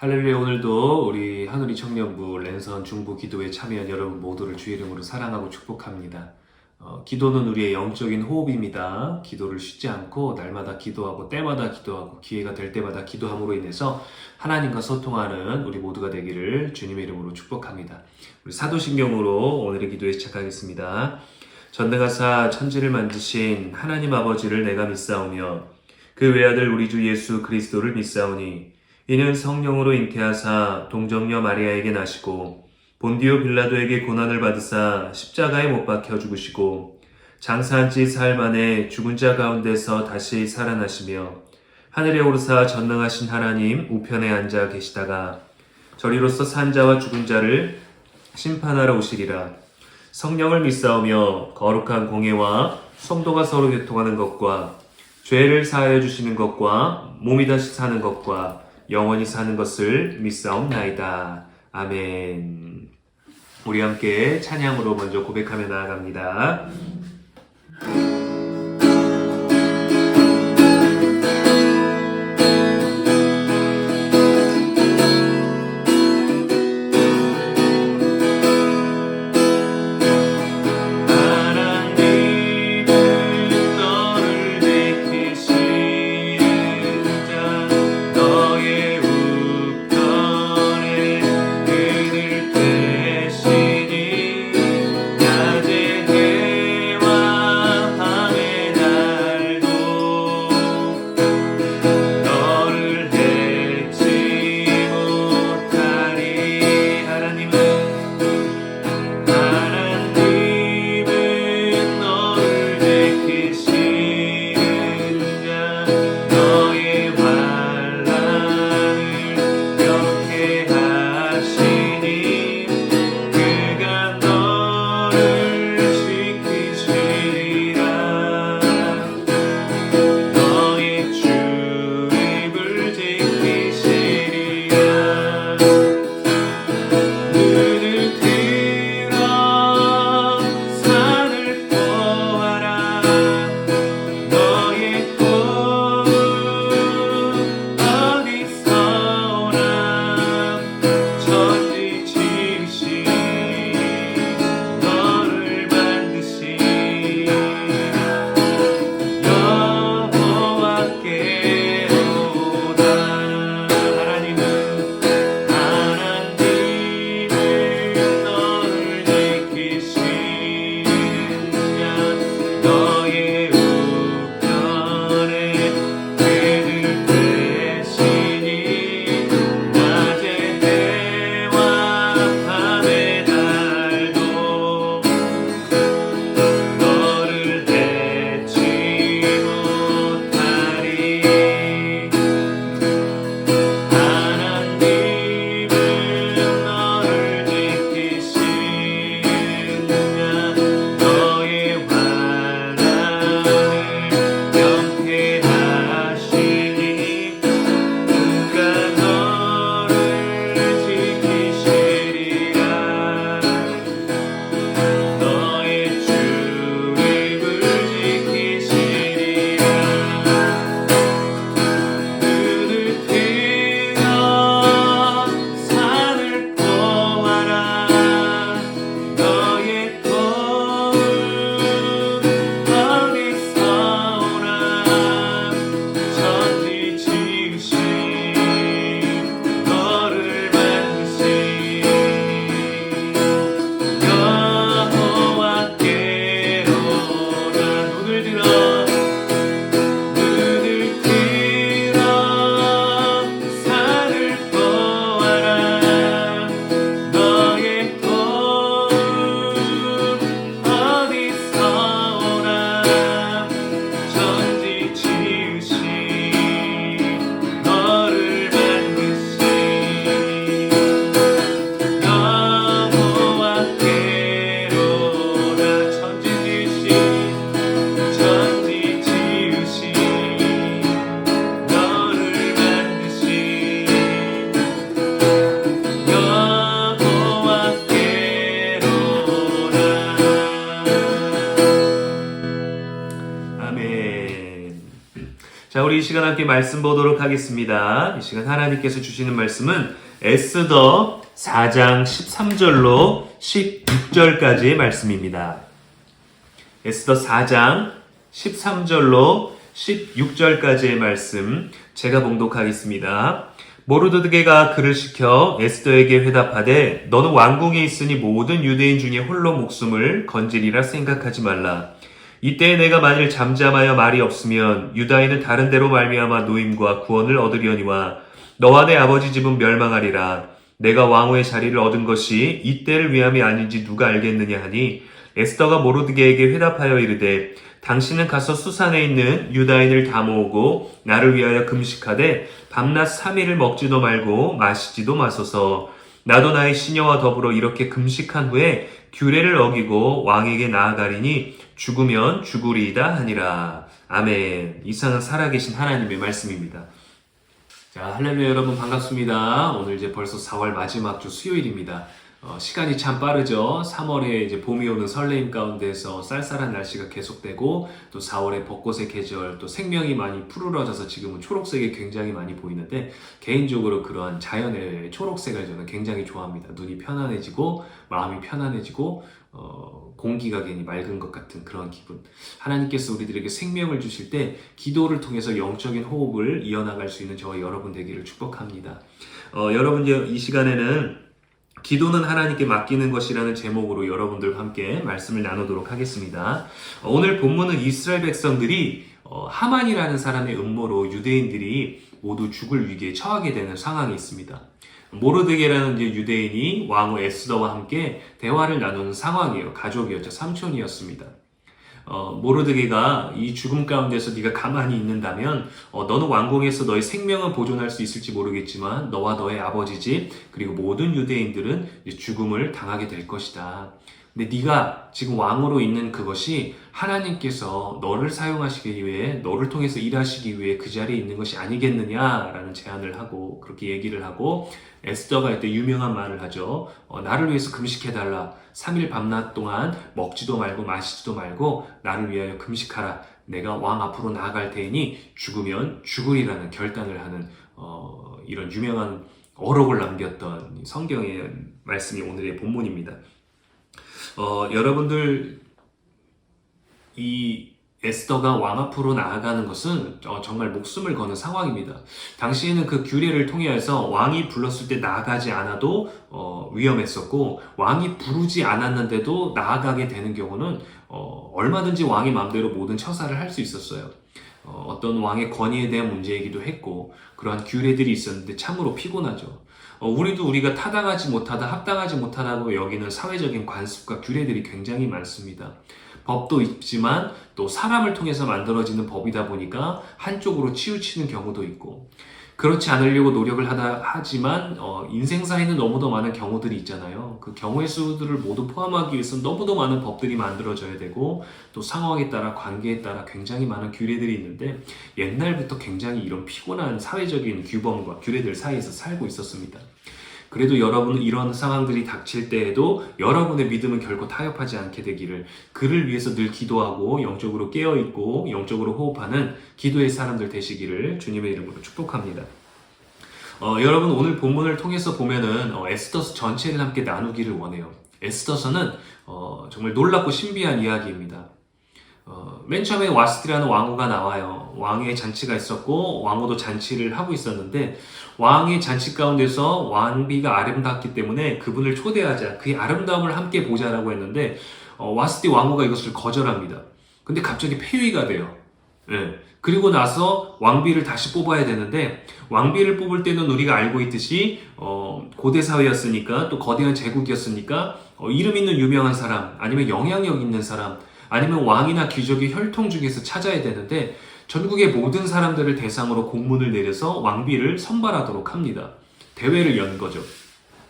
할렐루야. 오늘도 우리 하누리 청년부 랜선 중부 기도에 참여한 여러분 모두를 주의 이름으로 사랑하고 축복합니다. 기도는 우리의 영적인 호흡입니다. 기도를 쉬지 않고 날마다 기도하고 때마다 기도하고 기회가 될 때마다 기도함으로 인해서 하나님과 소통하는 우리 모두가 되기를 주님의 이름으로 축복합니다. 우리 사도신경으로 오늘의 기도에 시작하겠습니다. 전능하사 천지를 만드신 하나님 아버지를 내가 믿사오며 그 외아들 우리 주 예수 그리스도를 믿사오니 이는 성령으로 잉태하사 동정녀 마리아에게 나시고 본디오 빌라도에게 고난을 받으사 십자가에 못 박혀 죽으시고 장사한 지 사흘 만에 죽은 자 가운데서 다시 살아나시며 하늘에 오르사 전능하신 하나님 우편에 앉아 계시다가 저리로서 산 자와 죽은 자를 심판하러 오시리라. 성령을 믿사오며 거룩한 공예와 성도가 서로 교통하는 것과 죄를 사하여 주시는 것과 몸이 다시 사는 것과 영원히 사는 것을 믿사옵나이다. 아멘. 우리 함께 찬양으로 먼저 고백하며 나아갑니다. 이 시간 함께 말씀 보도록 하겠습니다. 이 시간 하나님께서 주시는 말씀은 에스더 4장 13절로 16절까지의 말씀입니다. 에스더 4장 13절로 16절까지의 말씀 제가 봉독하겠습니다. 모르드게가 그를 시켜 에스더에게 회답하되 너는 왕궁에 있으니 모든 유대인 중에 홀로 목숨을 건지리라 생각하지 말라. 이때에 내가 만일 잠잠하여 말이 없으면 유다인은 다른 데로 말미암아 노임과 구원을 얻으려니와 너와 내 아버지 집은 멸망하리라. 내가 왕후의 자리를 얻은 것이 이때를 위함이 아닌지 누가 알겠느냐 하니 에스더가 모르드게에게 회답하여 이르되 당신은 가서 수산에 있는 유다인을 다 모으고 나를 위하여 금식하되 밤낮 3일을 먹지도 말고 마시지도 마소서. 나도 나의 시녀와 더불어 이렇게 금식한 후에 규례를 어기고 왕에게 나아가리니 죽으면 죽으리이다 하니라. 아멘. 이상은 살아계신 하나님의 말씀입니다. 자, 할렐루야 여러분 반갑습니다. 오늘 이제 벌써 4월 마지막 주 수요일입니다. 시간이 참 빠르죠. 3월에 이제 봄이 오는 설레임 가운데서 쌀쌀한 날씨가 계속되고 또 4월에 벚꽃의 계절, 또 생명이 많이 푸르러져서 지금은 초록색이 굉장히 많이 보이는데 개인적으로 그러한 자연의 초록색을 저는 굉장히 좋아합니다. 눈이 편안해지고 마음이 편안해지고 공기가 괜히 맑은 것 같은 그런 기분. 하나님께서 우리들에게 생명을 주실 때 기도를 통해서 영적인 호흡을 이어나갈 수 있는 저와 여러분 되기를 축복합니다. 여러분 이 시간에는 기도는 하나님께 맡기는 것이라는 제목으로 여러분들과 함께 말씀을 나누도록 하겠습니다. 오늘 본문은 이스라엘 백성들이 하만이라는 사람의 음모로 유대인들이 모두 죽을 위기에 처하게 되는 상황이 있습니다. 모르드게라는 유대인이 왕후 에스더와 함께 대화를 나누는 상황이에요. 가족이었죠. 삼촌이었습니다. 모르드게가 이 죽음 가운데서 네가 가만히 있는다면 너는 왕궁에서 너의 생명은 보존할 수 있을지 모르겠지만 너와 너의 아버지 집 그리고 모든 유대인들은 죽음을 당하게 될 것이다. 근데 네가 지금 왕으로 있는 그것이 하나님께서 너를 사용하시기 위해 너를 통해서 일하시기 위해 그 자리에 있는 것이 아니겠느냐라는 제안을 하고 그렇게 얘기를 하고 에스더가 이때 유명한 말을 하죠. 나를 위해서 금식해달라. 3일 밤낮 동안 먹지도 말고 마시지도 말고 나를 위하여 금식하라. 내가 왕 앞으로 나아갈 테니 죽으면 죽으리라는 결단을 하는 이런 유명한 어록을 남겼던 성경의 말씀이 오늘의 본문입니다. 여러분들 이 에스더가 왕 앞으로 나아가는 것은 정말 목숨을 거는 상황입니다. 당시에는 그 규례를 통해서 왕이 불렀을 때 나아가지 않아도 위험했었고 왕이 부르지 않았는데도 나아가게 되는 경우는 얼마든지 왕이 마음대로 모든 처사를 할 수 있었어요. 어떤 왕의 권위에 대한 문제이기도 했고 그러한 규례들이 있었는데 참으로 피곤하죠. 우리도 우리가 타당하지 못하다, 합당하지 못하다고 여기는 사회적인 관습과 규례들이 굉장히 많습니다. 법도 있지만 또 사람을 통해서 만들어지는 법이다 보니까 한쪽으로 치우치는 경우도 있고 그렇지 않으려고 노력을 하지만 인생사에는 너무도 많은 경우들이 있잖아요. 그 경우의 수들을 모두 포함하기 위해서는 너무도 많은 법들이 만들어져야 되고 또 상황에 따라 관계에 따라 굉장히 많은 규례들이 있는데 옛날부터 굉장히 이런 피곤한 사회적인 규범과 규례들 사이에서 살고 있었습니다. 그래도 여러분은 이런 상황들이 닥칠 때에도 여러분의 믿음은 결코 타협하지 않게 되기를 그를 위해서 늘 기도하고 영적으로 깨어있고 영적으로 호흡하는 기도의 사람들 되시기를 주님의 이름으로 축복합니다. 여러분 오늘 본문을 통해서 보면은 에스더서 전체를 함께 나누기를 원해요. 에스더서는 정말 놀랍고 신비한 이야기입니다. 맨 처음에 와스티라는 왕후가 나와요. 왕의 잔치가 있었고 왕후도 잔치를 하고 있었는데 왕의 잔치 가운데서 왕비가 아름답기 때문에 그분을 초대하자 그의 아름다움을 함께 보자라고 했는데 와스티 왕후가 이것을 거절합니다. 근데 갑자기 폐위가 돼요. 네. 그리고 나서 왕비를 다시 뽑아야 되는데 왕비를 뽑을 때는 우리가 알고 있듯이 고대 사회였으니까 또 거대한 제국이었으니까 이름 있는 유명한 사람 아니면 영향력 있는 사람 아니면 왕이나 귀족의 혈통 중에서 찾아야 되는데 전국의 모든 사람들을 대상으로 공문을 내려서 왕비를 선발하도록 합니다. 대회를 연 거죠.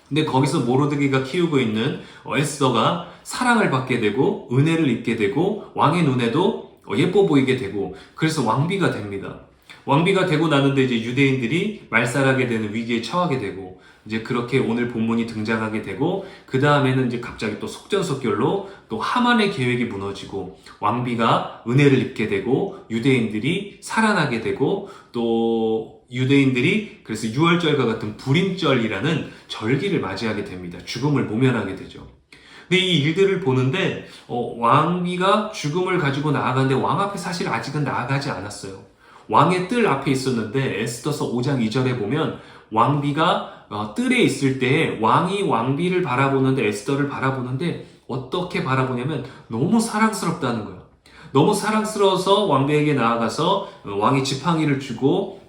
근데 거기서 모르드게가 키우고 있는 에스더가 사랑을 받게 되고 은혜를 입게 되고 왕의 눈에도 예뻐 보이게 되고 그래서 왕비가 됩니다. 왕비가 되고 나는데 이제 유대인들이 말살하게 되는 위기에 처하게 되고 이제 그렇게 오늘 본문이 등장하게 되고, 그 다음에는 이제 갑자기 또 속전속결로 또 하만의 계획이 무너지고 왕비가 은혜를 입게 되고 유대인들이 살아나게 되고, 또 유대인들이 그래서 유월절과 같은 불임절이라는 절기를 맞이하게 됩니다. 죽음을 모면하게 되죠. 근데 이 일들을 보는데 왕비가 죽음을 가지고 나아가는데 왕 앞에 사실 아직은 나아가지 않았어요. 왕의 뜰 앞에 있었는데 에스더서 5장 2절에 보면 왕비가 뜰에 있을 때 왕이 왕비를 바라보는데, 에스더를 바라보는데 어떻게 바라보냐면 너무 사랑스럽다는 거예요. 너무 사랑스러워서 왕비에게 나아가서 왕이 지팡이를 주고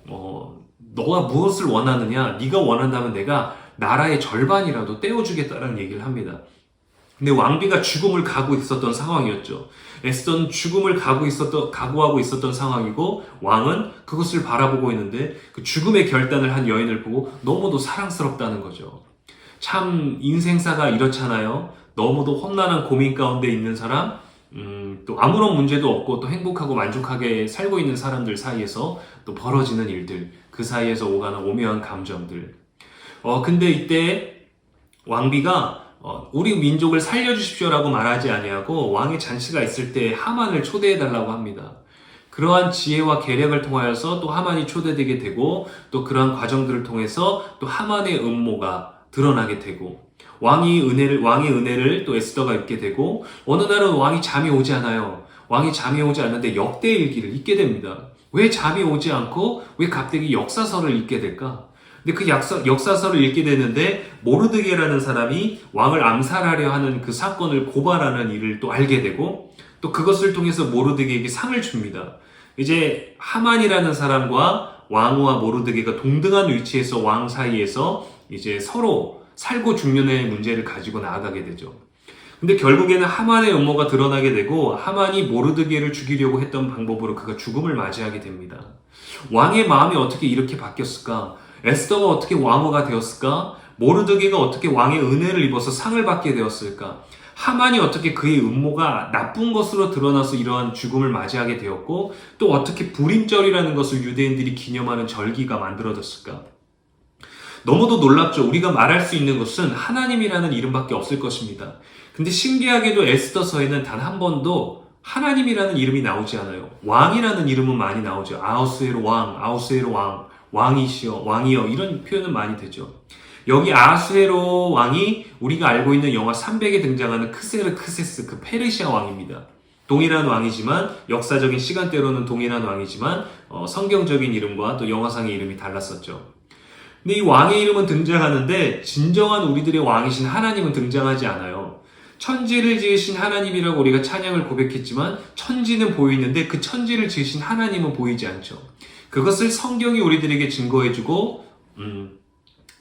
너가 무엇을 원하느냐, 네가 원한다면 내가 나라의 절반이라도 떼어주겠다라는 얘기를 합니다. 근데 왕비가 죽음을 가고 있었던 상황이었죠. 에스더는 죽음을 각오하고 있었던 상황이고, 왕은 그것을 바라보고 있는데 그 죽음의 결단을 한 여인을 보고 너무도 사랑스럽다는 거죠. 참 인생사가 이렇잖아요. 너무도 험난한 고민 가운데 있는 사람, 또 아무런 문제도 없고 또 행복하고 만족하게 살고 있는 사람들 사이에서 또 벌어지는 일들, 그 사이에서 오가는 오묘한 감정들. 근데 이때 왕비가 우리 민족을 살려주십시오라고 말하지 아니하고 왕의 잔치가 있을 때 하만을 초대해달라고 합니다. 그러한 지혜와 계략을 통하여서 또 하만이 초대되게 되고, 또 그러한 과정들을 통해서 또 하만의 음모가 드러나게 되고, 왕의 은혜를 또 에스더가 입게 되고, 어느 날은 왕이 잠이 오지 않아요. 왕이 잠이 오지 않는데 역대일기를 읽게 됩니다. 왜 잠이 오지 않고 왜 갑자기 역사서를 읽게 될까? 근데 그 역사서를 읽게 되는데 모르드게라는 사람이 왕을 암살하려 하는 그 사건을 고발하는 일을 또 알게 되고, 또 그것을 통해서 모르드게에게 상을 줍니다. 이제 하만이라는 사람과 왕후와 모르드게가 동등한 위치에서 왕 사이에서 이제 서로 살고 죽는의 문제를 가지고 나아가게 되죠. 근데 결국에는 하만의 음모가 드러나게 되고, 하만이 모르드게를 죽이려고 했던 방법으로 그가 죽음을 맞이하게 됩니다. 왕의 마음이 어떻게 이렇게 바뀌었을까? 에스더가 어떻게 왕후가 되었을까? 모르드게가 어떻게 왕의 은혜를 입어서 상을 받게 되었을까? 하만이 어떻게 그의 음모가 나쁜 것으로 드러나서 이러한 죽음을 맞이하게 되었고, 또 어떻게 불임절이라는 것을 유대인들이 기념하는 절기가 만들어졌을까? 너무도 놀랍죠. 우리가 말할 수 있는 것은 하나님이라는 이름밖에 없을 것입니다. 근데 신기하게도 에스더서에는 단 한 번도 하나님이라는 이름이 나오지 않아요. 왕이라는 이름은 많이 나오죠. 아하수에로 왕, 왕이시여, 왕이여, 이런 표현은 많이 되죠. 여기 아하수에로 왕이 우리가 알고 있는 영화 300에 등장하는 크세르크세스, 그 페르시아 왕입니다. 동일한 왕이지만, 역사적인 시간대로는 동일한 왕이지만 성경적인 이름과 또 영화상의 이름이 달랐었죠. 근데 이 왕의 이름은 등장하는데 진정한 우리들의 왕이신 하나님은 등장하지 않아요. 천지를 지으신 하나님이라고 우리가 찬양을 고백했지만 천지는 보이는데 그 천지를 지으신 하나님은 보이지 않죠. 그것을 성경이 우리들에게 증거해주고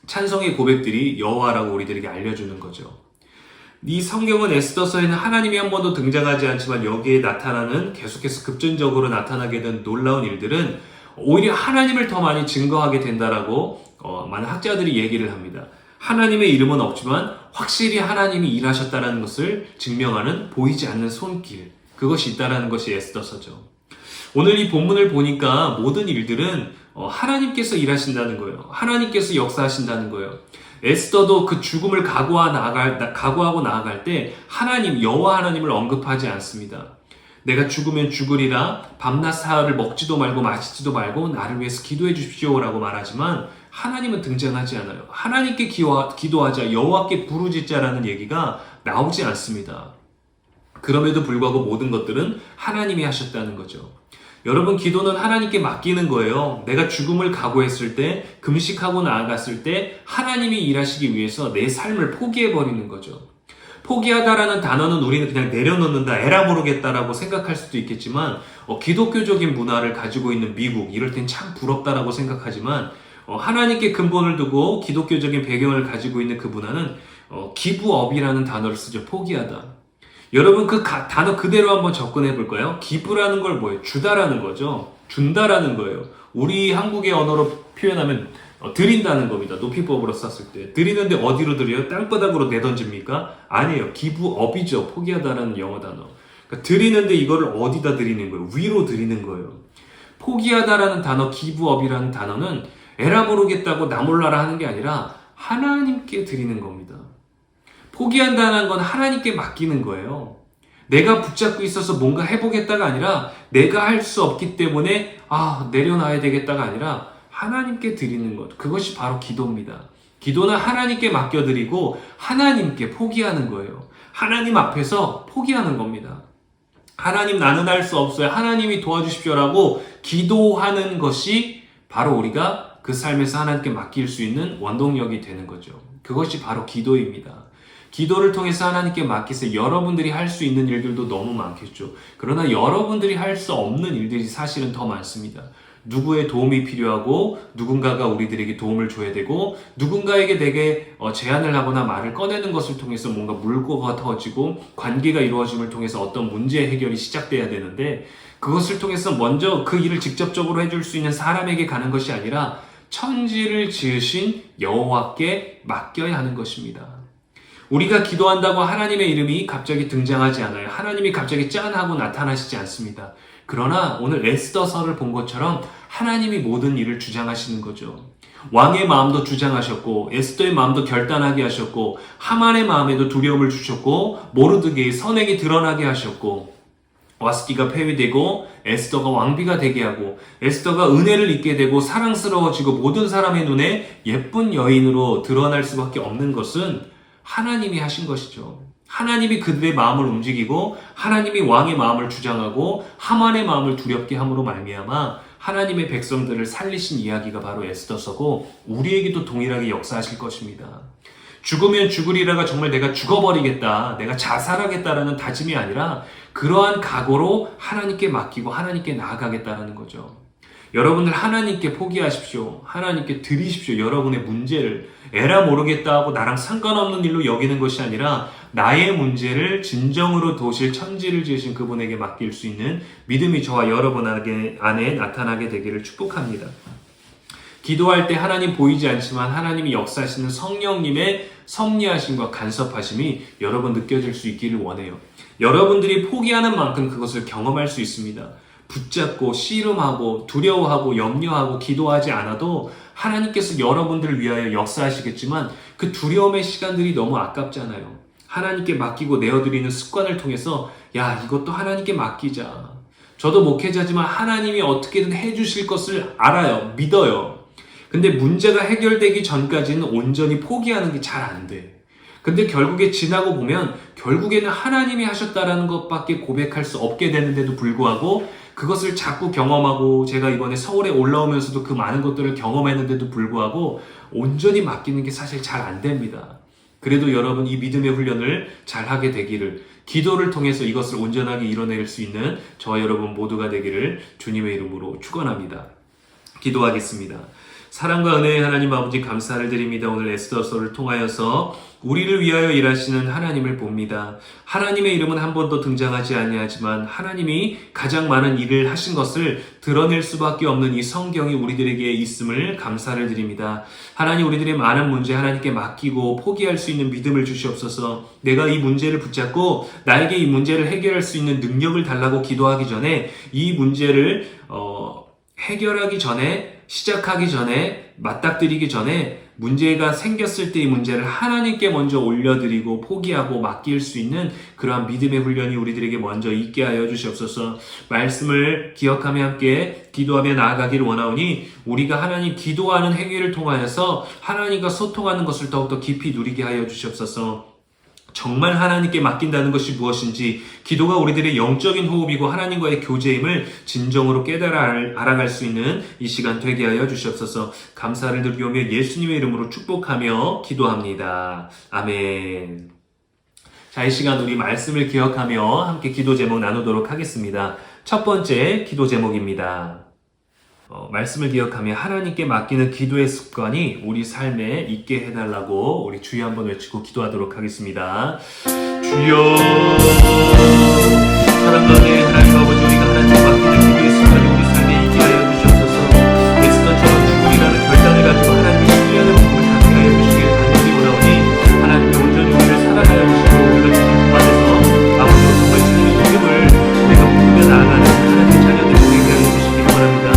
찬송의 고백들이 여호와라고 우리들에게 알려주는 거죠. 이 성경은 에스더서에는 하나님이 한 번도 등장하지 않지만 여기에 나타나는, 계속해서 급진적으로 나타나게 된 놀라운 일들은 오히려 하나님을 더 많이 증거하게 된다라고 많은 학자들이 얘기를 합니다. 하나님의 이름은 없지만 확실히 하나님이 일하셨다는 것을 증명하는 보이지 않는 손길, 그것이 있다는 것이 에스더서죠. 오늘 이 본문을 보니까 모든 일들은 하나님께서 일하신다는 거예요. 하나님께서 역사하신다는 거예요. 에스더도 그 죽음을 각오하고 나아갈 때 하나님, 여호와 하나님을 언급하지 않습니다. 내가 죽으면 죽으리라, 밤낮 사흘을 먹지도 말고 마시지도 말고 나를 위해서 기도해 주십시오라고 말하지만 하나님은 등장하지 않아요. 하나님께 기도하자, 여호와께 부르짖자라는 얘기가 나오지 않습니다. 그럼에도 불구하고 모든 것들은 하나님이 하셨다는 거죠. 여러분, 기도는 하나님께 맡기는 거예요. 내가 죽음을 각오했을 때, 금식하고 나아갔을 때 하나님이 일하시기 위해서 내 삶을 포기해버리는 거죠. 포기하다라는 단어는 우리는 그냥 내려놓는다, 에라 모르겠다라고 생각할 수도 있겠지만 기독교적인 문화를 가지고 있는 미국, 이럴 땐 참 부럽다라고 생각하지만 하나님께 근본을 두고 기독교적인 배경을 가지고 있는 그 문화는 기부업이라는 단어를 쓰죠. 포기하다. 여러분, 그 단어 그대로 한번 접근해 볼까요? 기부라는 걸 뭐예요? 주다라는 거죠. 준다라는 거예요. 우리 한국의 언어로 표현하면 드린다는 겁니다. 높이법으로 썼을 때. 드리는데 어디로 드려요? 땅바닥으로 내던집니까? 아니에요. 기부업이죠. 포기하다라는 영어 단어. 그러니까 드리는데 이거를 어디다 드리는 거예요? 위로 드리는 거예요. 포기하다라는 단어, 기부업이라는 단어는 에라 모르겠다고 나 몰라라 하는 게 아니라 하나님께 드리는 겁니다. 포기한다는 건 하나님께 맡기는 거예요. 내가 붙잡고 있어서 뭔가 해보겠다가 아니라 내가 할 수 없기 때문에 내려놔야 되겠다가 아니라 하나님께 드리는 것. 그것이 바로 기도입니다. 기도는 하나님께 맡겨드리고 하나님께 포기하는 거예요. 하나님 앞에서 포기하는 겁니다. 하나님, 나는 할 수 없어요. 하나님이 도와주십시오라고 기도하는 것이 바로 우리가 그 삶에서 하나님께 맡길 수 있는 원동력이 되는 거죠. 그것이 바로 기도입니다. 기도를 통해서 하나님께 맡기세요. 여러분들이 할 수 있는 일들도 너무 많겠죠. 그러나 여러분들이 할 수 없는 일들이 사실은 더 많습니다. 누구의 도움이 필요하고 누군가가 우리들에게 도움을 줘야 되고 누군가에게 내게 제안을 하거나 말을 꺼내는 것을 통해서 뭔가 물꼬가 터지고 관계가 이루어짐을 통해서 어떤 문제 해결이 시작돼야 되는데 그것을 통해서 먼저 그 일을 직접적으로 해줄 수 있는 사람에게 가는 것이 아니라 천지를 지으신 여호와께 맡겨야 하는 것입니다. 우리가 기도한다고 하나님의 이름이 갑자기 등장하지 않아요. 하나님이 갑자기 짠 하고 나타나시지 않습니다. 그러나 오늘 에스더서를 본 것처럼 하나님이 모든 일을 주장하시는 거죠. 왕의 마음도 주장하셨고 에스더의 마음도 결단하게 하셨고 하만의 마음에도 두려움을 주셨고 모르드게의 선행이 드러나게 하셨고 와스티가 폐위되고 에스더가 왕비가 되게 하고 에스더가 은혜를 입게 되고 사랑스러워지고 모든 사람의 눈에 예쁜 여인으로 드러날 수밖에 없는 것은 하나님이 하신 것이죠. 하나님이 그들의 마음을 움직이고 하나님이 왕의 마음을 주장하고 하만의 마음을 두렵게 함으로 말미암아 하나님의 백성들을 살리신 이야기가 바로 에스더서고 우리에게도 동일하게 역사하실 것입니다. 죽으면 죽으리라가 정말 내가 죽어버리겠다, 내가 자살하겠다라는 다짐이 아니라 그러한 각오로 하나님께 맡기고 하나님께 나아가겠다라는 거죠. 여러분들 하나님께 포기하십시오. 하나님께 드리십시오. 여러분의 문제를 에라 모르겠다 하고 나랑 상관없는 일로 여기는 것이 아니라 나의 문제를 진정으로 도실 천지를 지으신 그분에게 맡길 수 있는 믿음이 저와 여러분 안에 나타나게 되기를 축복합니다. 기도할 때 하나님 보이지 않지만 하나님이 역사하시는 성령님의 섭리하심과 간섭하심이 여러분 느껴질 수 있기를 원해요. 여러분들이 포기하는 만큼 그것을 경험할 수 있습니다. 붙잡고 씨름하고 두려워하고 염려하고 기도하지 않아도 하나님께서 여러분들을 위하여 역사하시겠지만 그 두려움의 시간들이 너무 아깝잖아요. 하나님께 맡기고 내어드리는 습관을 통해서 이것도 하나님께 맡기자. 저도 목회자지만 하나님이 어떻게든 해주실 것을 알아요. 믿어요. 근데 문제가 해결되기 전까지는 온전히 포기하는 게 잘 안 돼. 근데 결국에 지나고 보면 결국에는 하나님이 하셨다라는 것밖에 고백할 수 없게 되는데도 불구하고 그것을 자꾸 경험하고 제가 이번에 서울에 올라오면서도 그 많은 것들을 경험했는데도 불구하고 온전히 맡기는 게 사실 잘 안 됩니다. 그래도 여러분 이 믿음의 훈련을 잘 하게 되기를 기도를 통해서 이것을 온전하게 이뤄낼 수 있는 저와 여러분 모두가 되기를 주님의 이름으로 축원합니다. 기도하겠습니다. 사랑과 은혜의 하나님 아버지 감사를 드립니다. 오늘 에스더서를 통하여서 우리를 위하여 일하시는 하나님을 봅니다. 하나님의 이름은 한 번도 등장하지 아니하지만 하나님이 가장 많은 일을 하신 것을 드러낼 수밖에 없는 이 성경이 우리들에게 있음을 감사를 드립니다. 하나님, 우리들의 많은 문제 하나님께 맡기고 포기할 수 있는 믿음을 주시옵소서. 내가 이 문제를 붙잡고 나에게 이 문제를 해결할 수 있는 능력을 달라고 기도하기 전에 이 문제를 해결하기 전에 시작하기 전에 맞닥뜨리기 전에 문제가 생겼을 때 이 문제를 하나님께 먼저 올려드리고 포기하고 맡길 수 있는 그러한 믿음의 훈련이 우리들에게 먼저 있게 하여 주시옵소서. 말씀을 기억하며 함께 기도하며 나아가기를 원하오니 우리가 하나님 기도하는 행위를 통하여서 하나님과 소통하는 것을 더욱더 깊이 누리게 하여 주시옵소서. 정말 하나님께 맡긴다는 것이 무엇인지 기도가 우리들의 영적인 호흡이고 하나님과의 교제임을 진정으로 깨달아 알아갈 수 있는 이 시간 되게 하여 주시옵소서. 감사를 드리오며 예수님의 이름으로 축복하며 기도합니다. 아멘. 자, 이 시간 우리 말씀을 기억하며 함께 기도 제목 나누도록 하겠습니다. 첫 번째 기도 제목입니다. 말씀을 기억하며 하나님께 맡기는 기도의 습관이 우리 삶에 있게 해달라고 우리 주여 한번 외치고 기도하도록 하겠습니다. 주여, 사랑과 은혜의 하나님 아버지, 우리가 하나님께 맡기는 기도의 습관이 우리 삶에 있게 하여 주시옵소서. 에스더처럼 죽으리라는 결단을 가지고 하나님의 신뢰하는 부분을 갖게 하여 주시길 간절히 원하오니 하나님의 온전히 우리를 사랑하여 주시고 우리가 주님 안에서 앞으로 정말 주님의 이름을 내가 부르며 나아가는 하나님의 자녀들이 되게 하여 주시길 바랍니다.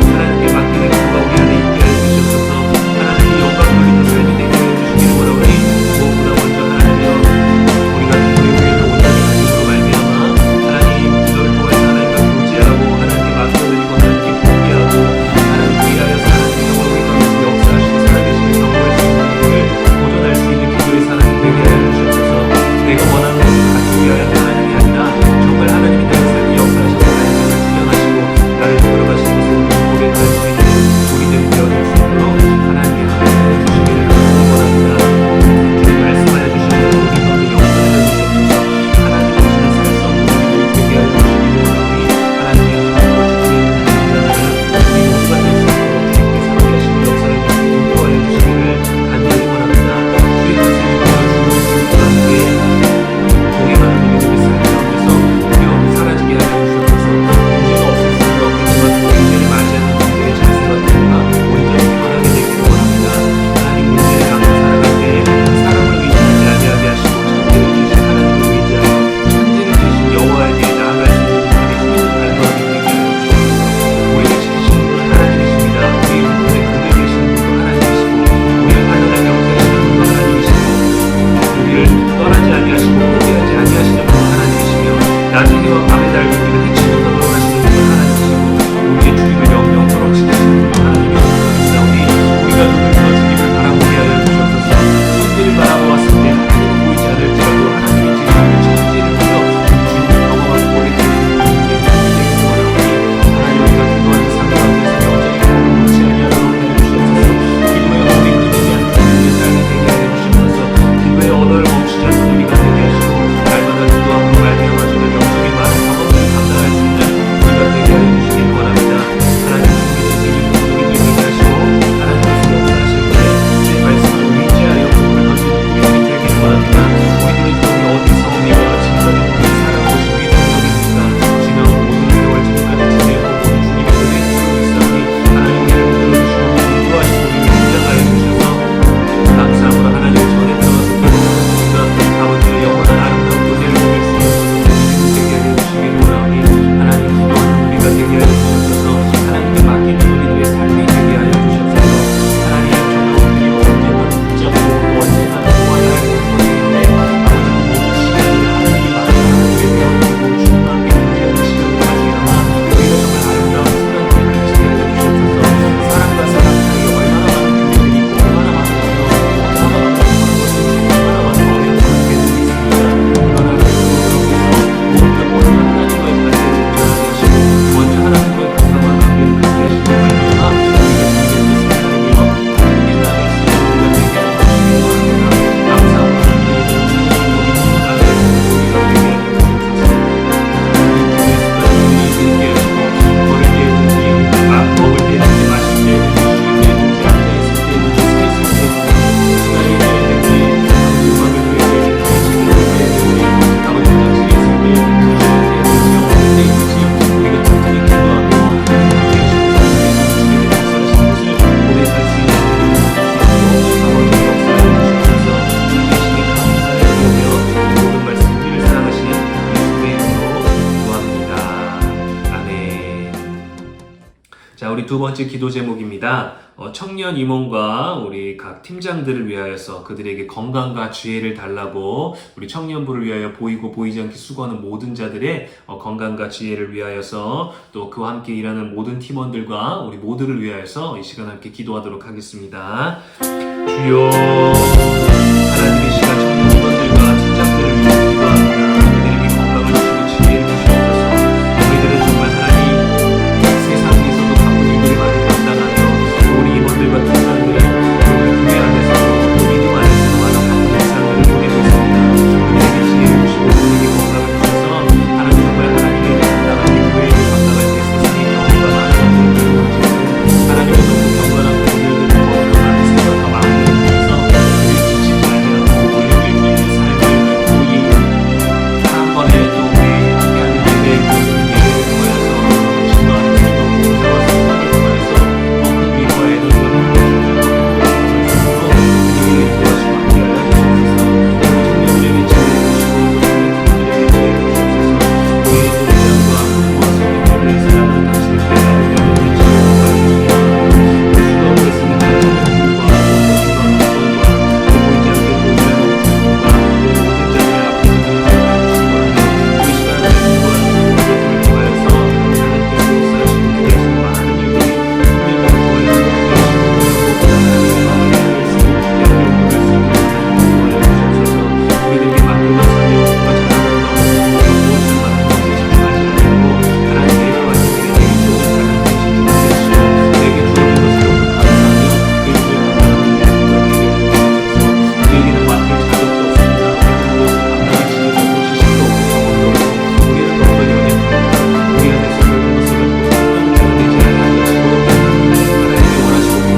하나님께 맡기는 기도가 우리 안에 있게 하여 주시옵소서. 하나님의 영광 돌리는 삶이 되게 하여 주시옵소서. 우리 두 번째 기도 제목입니다. 청년 임원과 우리 각 팀장들을 위하여서 그들에게 건강과 지혜를 달라고 우리 청년부를 위하여 보이고 보이지 않게 수고하는 모든 자들의 건강과 지혜를 위하여서 또 그와 함께 일하는 모든 팀원들과 우리 모두를 위하여서 이 시간 함께 기도하도록 하겠습니다. 주여, 하나님의 시간 청년 임원들과 팀장들을 위해 기도합니다. 그들에게 건강을 주시고 지혜를 주시옵소서. 우리들은 정말 하나님 세상에서도 바쁜 일들을 많이 감당하며 우리 임원들과 팀장들은 우리 교회 안에서 또 믿음 안에서 많은 바쁜 일상들을 보내고 있습니다. 그들에게 지혜를 주시고 그들에게 건강을 주셔서 하나님 정말 하나님의 일을 감당할 때 교회를 감당할 때 세상의 경우가 많은 것들을 보여주시고 하나님의 너무 경건한 분들을 더 많은 생각과 마음을 주셔서 그들이 지치지 않으며 우리에게 주는 삶을 우리 다음번에 또 우리 함께하는 예배의 모습을 예배를 통하여서 진노하는 기도 무서워 생각을 통하여서 더 큰 위로와 에너지가 넘쳐주며 더 그들에게 도와주시고 함께하여 주옵소서. 청년들에게 지혜를 주시고 우리들에게 지혜를 주옵소서. 우리의 노래장과 무엇을 사랑하는 당신의 기회를 여러분의 지혜를 주옵소서. 수가 오겠습니다. 청년들과 모두가 또 보이지 않게 보이는 주님과 모든 자의 앞에서 이 시간에 기도하는 주님을 통하여서 하나님께서 역사하시는 기대하시는 많은 일들이 청년들을 통하여서 역사하시고 하나님의 마음을 향해서 영역을 볼수 있는 하나님을 도와주옵소서. 우리들에게 맡겨진 사명 정말 잘하는 무엇을 맡은 것에 집중하지 않고 하나님의 말씀에 내게 주어진 잘난 것에 집중하시고 내게 주어진 것을 너무 감사하며 그 일을 감당하는 여러분과 되게 해주옵소서. 우리에게는 맡을 자격도 없습니다. 무엇을 감당할 지혜도 없고 지식도 없고 경험도 없고 우리는 너무 연약합니다. 우리 안에서 모든 것을 가지고 상관을 내지 않아가지고 하나님의 원하시고 기뻐하신 뜻이 무엇인지 아버지 하나님의 지혜를 구하는 것을 되게 해주시옵소서. 완전 하나님을 두려워하는 성령의 마음으로다가 우리에게 맡겨진 일 하나님께 잘 보여주기 위해 인정받기 위하여 나의 만족을 위하여 말씀하시기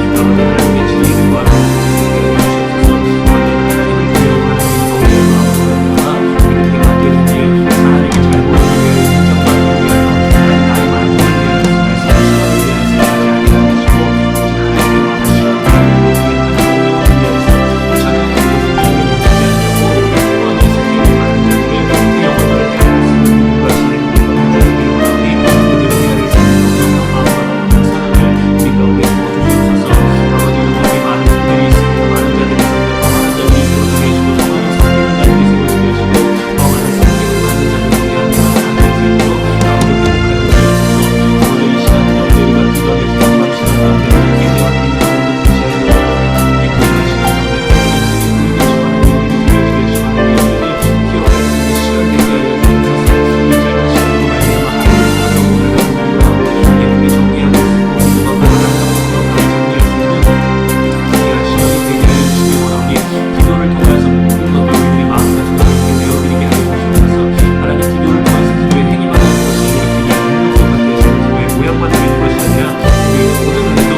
위하여 생각하지 아니하시고 하나님의 마음으로 하나님을 위해 하는 위해서 천년의 모든 일을 놓치지 않고 우리 소원의 속에 많은 자들을 그 영혼들을 대할 수 있는 누가 지혜를 주시기 원하니 그들을 위하여 생각하며 마음과 너무나 사랑을 우리 가운데 부어주시옵소서. 아버지 여기 많은 분들이 있습니다. 많은 자들이 있습니다. 더 많은 자들이 세워지게 해주시고 더 많은 섬기는 자들이 세워지게 하시고 더 많은 섬기는 받는 자들을 위하여 하나님의 이름으로 아버지 회복하여 주시옵소서. 오늘 이 시간 우리가 기도하게 주신 각 시간 가운데 예배와 기도하는 모든 지혜를 원하며 이 고난 시간 가운데 하나님의 우리의 주하는 일들이 드려지게 주하는 일들이 기억할 수 있는 시간 되게 하여 주옵소서. 이 짧은 시간으로 말미암아 하나님의 사랑을 오늘 하고 위로하고 예쁘게 정리하고 모든 것과 아름다운 잘 정리할 수 있는 귀한 시간이 되게 하여 주시기 원하오니 기도를 통하여서 모든 것들을 우리 마음과 조상에게 내어드리게 하여 주옵소서. 하나님 기도를 통해서 기도의 행위만 하는 것이 우리 기도의 능력과 같은 기도의 모양만 되는 것이 아니라 우리 모든 은혜도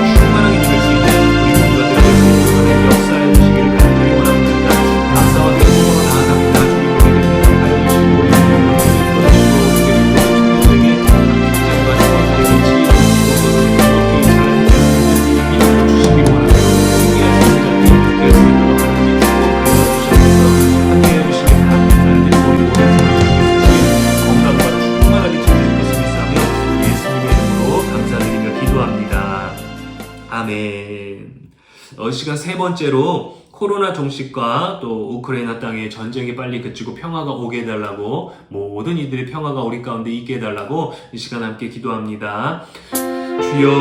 충만하게 주실 수 있는 우리 모두가 되어 하나님 역사해 주시기를 간절히 원합니다. 감사와 기쁨으로 나아갑니다. 주님 우리를 기억하여 주시고 우리 모두를 도와주시고 우리 청년들에게 팀장과 직원들에게 지혜를 주시고 높이 잘 믿음을 주시기 원합니다. 신기한 성장이 되어 수 있도록 하나님 축복하여 주시옵소서. 함께해 주시기 바랍니다. 하나님 우리 모든 삶을 주시기 건강과 충만하게 채워줄 것을 믿사며 예수님의 이름으로 감사드리며 기도합니다. 아멘. 이 시간 세 번째로 코로나 종식과 또 우크라이나 땅의 전쟁이 빨리 그치고 평화가 오게 해달라고 모든 이들의 평화가 우리 가운데 있게 해달라고 이 시간 함께 기도합니다. 주여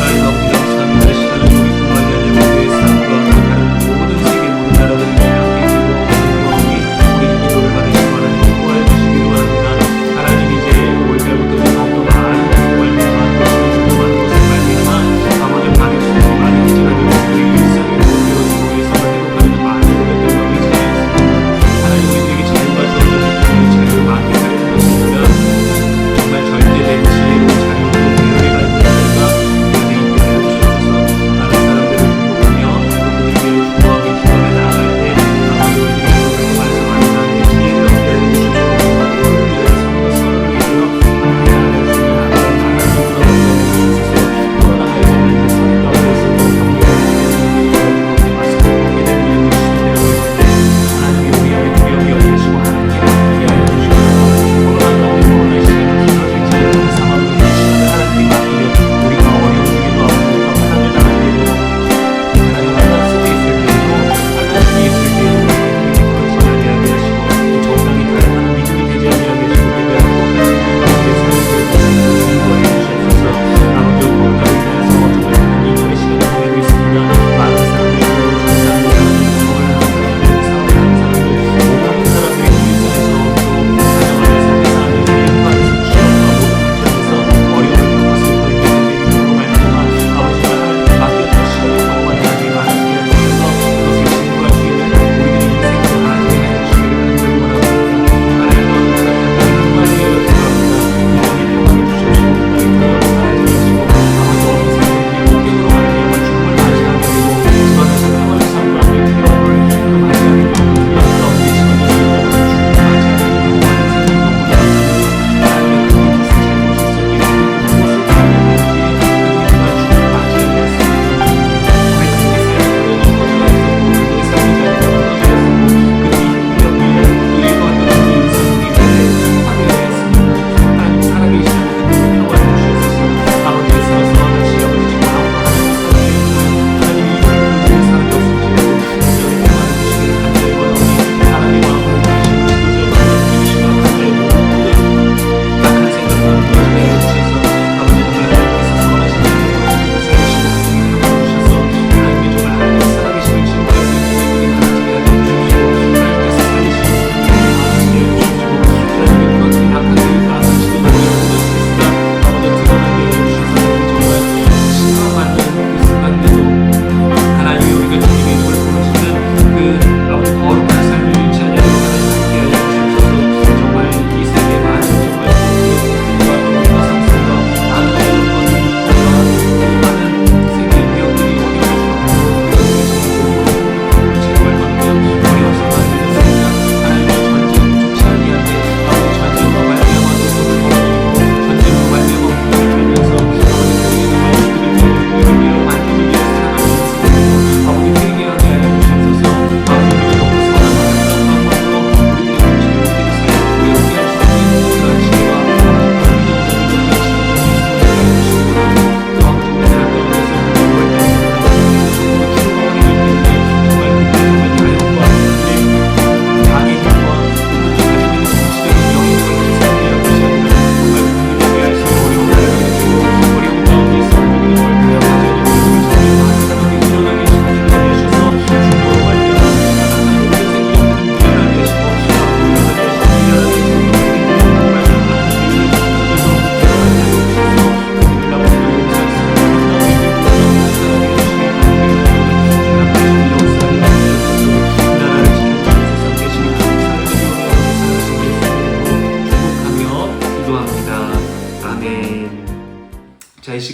하나님 아버지 감사합니다. 이 시간은 우리뿐만이 아니라 우리의 삶과 다른 모든 세계 모든 나라들을 위해 함께 기도하오니 우리의 기도를 받으시고 하나님 도와해 주시기를 원합니다. 하나님 이제 5월달부터 더욱더 많은 것을 말미암아 도시도 중동하는 것을 말미암아 아버지 방역 수칙이 많이 해지하니 우리의 일상의 모습으로 우리의 삶을 회복하는 많은 노력들과 우리 차례였습니다. 하나님 우리에게 자유가 주어져서 우리의 자유를 만끽하려는 것입니다. 정말 절대된 지혜로 자유로 배열해 가는 자가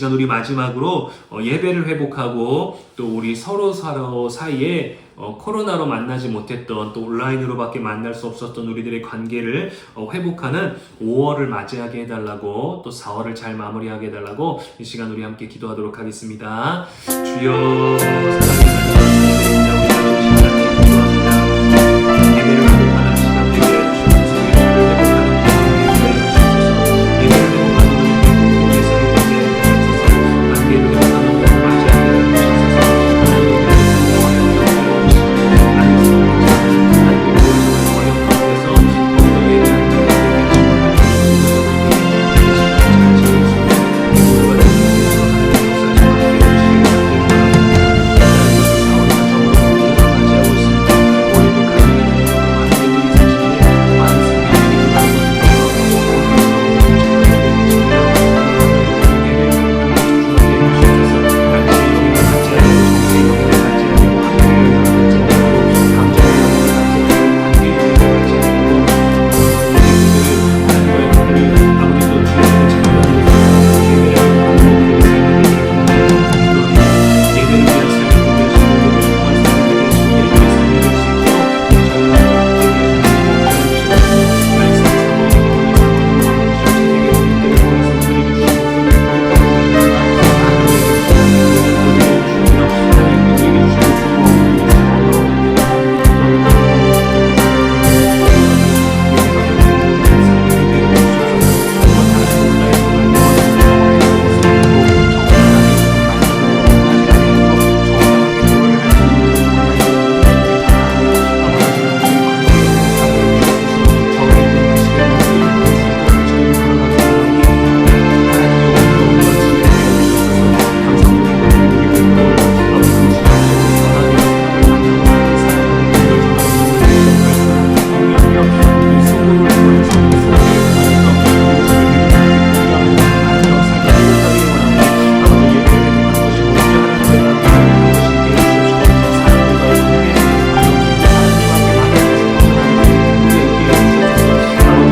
시간 우리 마지막으로 예배를 회복하고 또 우리 서로 사이에 코로나로 만나지 못했던 또 온라인으로밖에 만날 수 없었던 우리들의 관계를 회복하는 5월을 맞이하게 해달라고 또 4월을 잘 마무리하게 해달라고 이 시간 우리 함께 기도하도록 하겠습니다. 주여 예배를 회복하는 시간 되게 해주시옵소서. 예배를 회복하는 우리 교회에서 되게 해주셔서 관계를 회복하는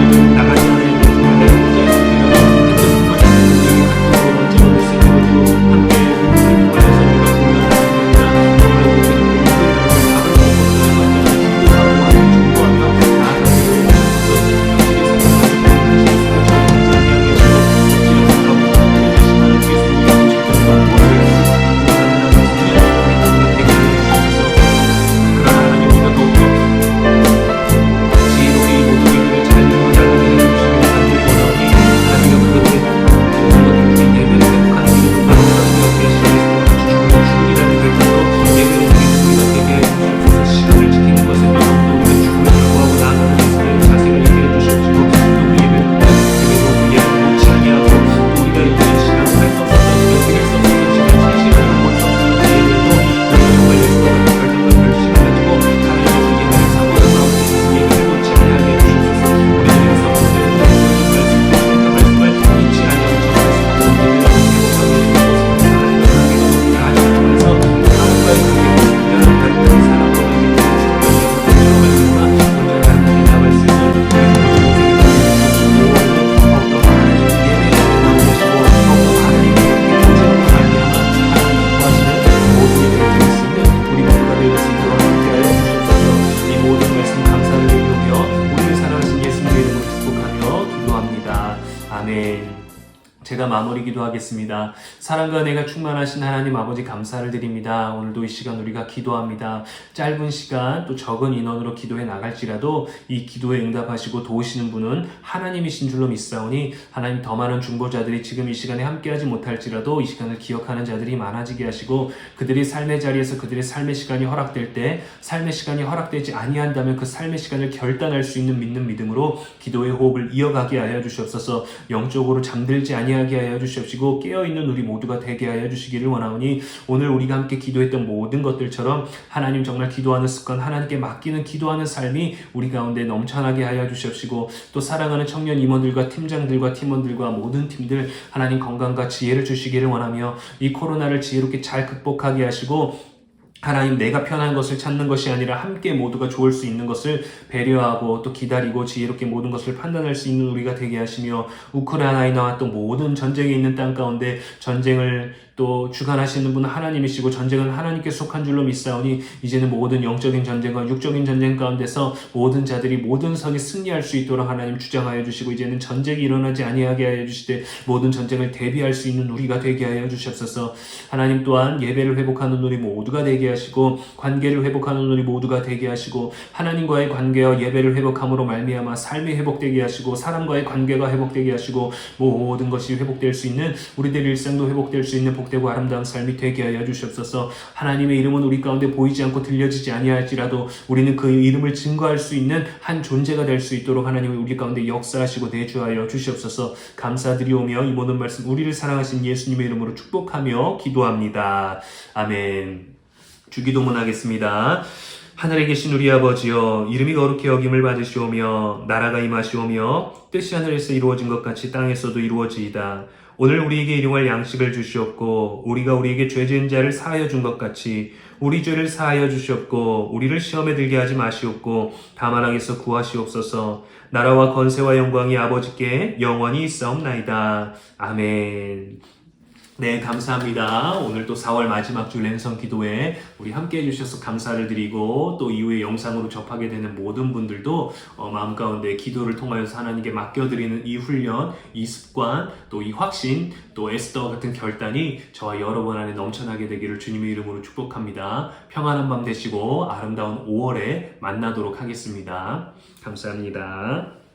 오늘 맞이하게 해주셔서 제가 마무리 기도하겠습니다. 사랑과 은혜가 충만하신 하나님 아버지 감사를 드립니다. 오늘도 이 시간 우리가 기도합니다. 짧은 시간 또 적은 인원으로 기도해 나갈지라도 이 기도에 응답하시고 도우시는 분은 하나님이신 줄로 믿사오니 하나님 더 많은 중보자들이 지금 이 시간에 함께하지 못할지라도 이 시간을 기억하는 자들이 많아지게 하시고 그들이 삶의 자리에서 그들의 삶의 시간이 허락될 때 삶의 시간이 허락되지 아니한다면 그 삶의 시간을 결단할 수 있는 믿는 믿음으로 기도의 호흡을 이어가게 하여 주시옵소서. 영적으로 잠들지 아니하게 하여 주시옵시고 깨어있는 우리 모두가 되게 하여 주시기를 원하오니 오늘 우리가 함께 기도했던 모든 것들처럼 하나님 정말 기도하는 습관, 하나님께 맡기는 기도하는 삶이 우리 가운데 넘쳐나게 하여 주시옵시고 또 사랑하는 청년 임원들과 팀장들과 팀원들과 모든 팀들 하나님 건강과 지혜를 주시기를 원하며 이 코로나를 지혜롭게 잘 극복하게 하시고 하나님, 내가 편한 것을 찾는 것이 아니라 함께 모두가 좋을 수 있는 것을 배려하고 또 기다리고 지혜롭게 모든 것을 판단할 수 있는 우리가 되게 하시며, 우크라이나와 또 모든 전쟁에 있는 땅 가운데 전쟁을 또 주관하시는 분은 하나님이시고 전쟁은 하나님께 속한 줄로 믿사오니, 이제는 모든 영적인 전쟁과 육적인 전쟁 가운데서 모든 자들이 모든 성이 승리할 수 있도록 하나님 주장하여 주시고, 이제는 전쟁이 일어나지 아니하게 하여 주시되 모든 전쟁을 대비할 수 있는 우리가 되게 하여 주시옵소서. 하나님, 또한 예배를 회복하는 우리 모두가 되게 하시고 관계를 회복하는 우리 모두가 되게 하시고, 하나님과의 관계와 예배를 회복함으로 말미암아 삶이 회복되게 하시고 사람과의 관계가 회복되게 하시고 모든 것이 회복될 수 있는, 우리들 일상도 회복될 수 있는 복되고 아름다운 삶이 되게 하여 주시옵소서. 하나님의 이름은 우리 가운데 보이지 않고 들려지지 아니할지라도 우리는 그 이름을 증거할 수 있는 한 존재가 될 수 있도록 하나님이 우리 가운데 역사하시고 내주하여 주시옵소서. 감사드리오며 이 모든 말씀 우리를 사랑하신 예수님의 이름으로 축복하며 기도합니다. 아멘. 주기도문 하겠습니다. 하늘에 계신 우리 아버지여, 이름이 거룩히 여김을 받으시오며 나라가 임하시오며 뜻이 하늘에서 이루어진 것 같이 땅에서도 이루어지이다. 오늘 우리에게 일용할 양식을 주시옵고 우리가 우리에게 죄 지은 자를 사하여 준 것 같이 우리 죄를 사하여 주시옵고 우리를 시험에 들게 하지 마시옵고 다만 악에서 구하시옵소서. 나라와 권세와 영광이 아버지께 영원히 있사옵나이다. 아멘. 네, 감사합니다. 오늘 또 4월 마지막 주 랜선 기도에 우리 함께 해주셔서 감사를 드리고, 또 이후에 영상으로 접하게 되는 모든 분들도 마음 가운데 기도를 통하여서 하나님께 맡겨드리는 이 훈련, 이 습관, 또 이 확신, 또 에스더와 같은 결단이 저와 여러분 안에 넘쳐나게 되기를 주님의 이름으로 축복합니다. 평안한 밤 되시고 아름다운 5월에 만나도록 하겠습니다. 감사합니다.